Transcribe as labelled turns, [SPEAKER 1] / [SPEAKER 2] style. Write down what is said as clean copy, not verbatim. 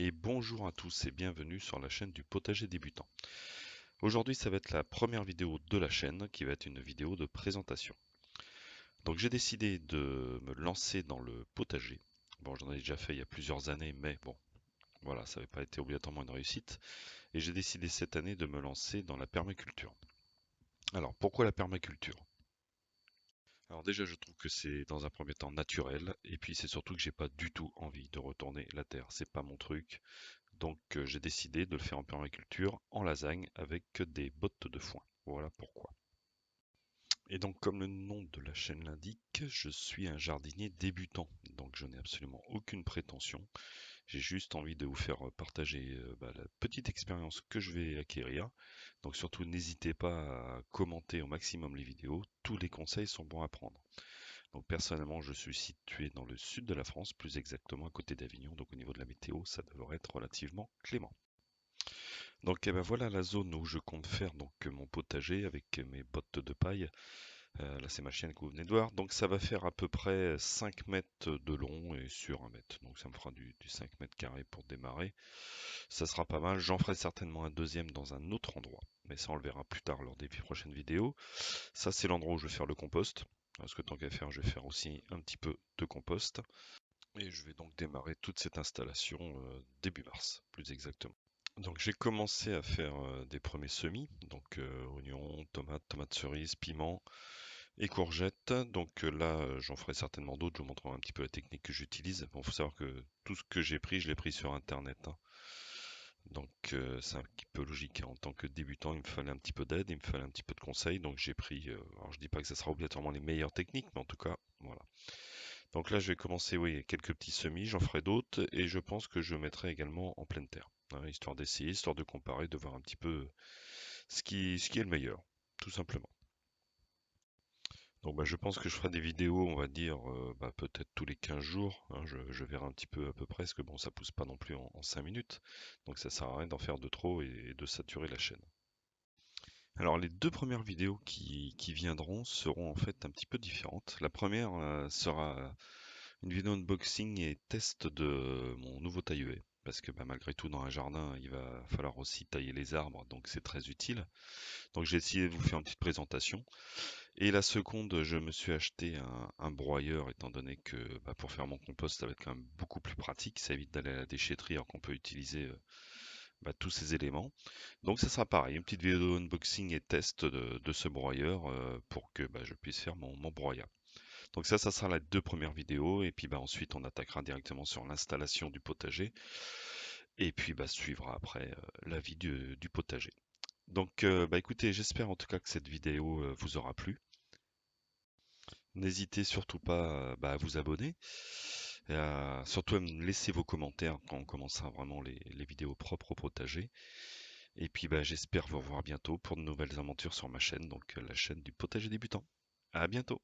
[SPEAKER 1] Et bonjour à tous et bienvenue sur la chaîne du potager débutant. Aujourd'hui, ça va être la première vidéo de la chaîne qui va être une vidéo de présentation. Donc j'ai décidé de me lancer dans le potager. Bon, j'en ai déjà fait il y a plusieurs années, mais bon, voilà, ça n'avait pas été obligatoirement une réussite. Et j'ai décidé cette année de me lancer dans la permaculture. Alors pourquoi la permaculture? Alors déjà, je trouve que c'est dans un premier temps naturel, et puis c'est surtout que j'ai pas du tout envie de retourner la terre. C'est pas mon truc. Donc j'ai décidé de le faire en permaculture, en lasagne, avec des bottes de foin. Voilà pourquoi. Et donc comme le nom de la chaîne l'indique, je suis un jardinier débutant. Donc je n'ai absolument aucune prétention. J'ai juste envie de vous faire partager la petite expérience que je vais acquérir. Donc surtout n'hésitez pas à commenter au maximum les vidéos. Tous les conseils sont bons à prendre. Donc personnellement, je suis situé dans le sud de la France, plus exactement à côté d'Avignon. Donc au niveau de la météo, ça devrait être relativement clément. Donc eh ben, voilà la zone où je compte faire donc mon potager avec mes bottes de paille. Là c'est ma chienne que vous venez de voir. Donc ça va faire à peu près 5 mètres de long et sur 1 mètre. Donc ça me fera du 5 mètres carrés pour démarrer. Ça sera pas mal. J'en ferai certainement un deuxième dans un autre endroit. Mais ça on le verra plus tard lors des prochaines vidéos. Ça c'est l'endroit où je vais faire le compost. Parce que tant qu'à faire, je vais faire aussi un petit peu de compost. Et je vais donc démarrer toute cette installation début mars, plus exactement. Donc j'ai commencé à faire des premiers semis, donc oignons, tomates, tomates cerises, piments et courgettes. Donc là, j'en ferai certainement d'autres, je vous montrerai un petit peu la technique que j'utilise. Bon, faut savoir que tout ce que j'ai pris, je l'ai pris sur internet, hein. Donc c'est un petit peu logique, hein. En tant que débutant, il me fallait un petit peu d'aide, il me fallait un petit peu de conseils. Donc j'ai pris, alors je dis pas que ça sera obligatoirement les meilleures techniques, mais en tout cas, voilà. Donc là, je vais commencer, oui, quelques petits semis, j'en ferai d'autres, et je pense que je mettrai également en pleine terre, hein, histoire d'essayer, histoire de comparer, de voir un petit peu ce qui est le meilleur, tout simplement. Donc bah, je pense que je ferai des vidéos, on va dire, peut-être tous les 15 jours, hein, je verrai un petit peu à peu près, parce que bon, ça pousse pas non plus en 5 minutes, donc ça sert à rien d'en faire de trop et de saturer la chaîne. Alors les deux premières vidéos qui viendront seront en fait un petit peu différentes. La première sera une vidéo unboxing et test de mon nouveau taille-haie. Parce que bah, malgré tout, dans un jardin, il va falloir aussi tailler les arbres, donc c'est très utile. Donc j'ai essayé de vous faire une petite présentation. Et la seconde, je me suis acheté un broyeur, étant donné que pour faire mon compost, ça va être quand même beaucoup plus pratique. Ça évite d'aller à la déchetterie alors qu'on peut utiliser tous ces éléments. Donc ça sera pareil, une petite vidéo unboxing et test de ce broyeur pour que je puisse faire mon broyat. Donc ça sera les deux premières vidéos. Et puis ensuite, on attaquera directement sur l'installation du potager. Et puis suivra après la vie du potager. Donc écoutez, j'espère en tout cas que cette vidéo vous aura plu. N'hésitez surtout pas à vous abonner. Et surtout à me laisser vos commentaires quand on commencera vraiment les vidéos propres au potager. Et puis j'espère vous revoir bientôt pour de nouvelles aventures sur ma chaîne, donc la chaîne du potager débutant. À bientôt!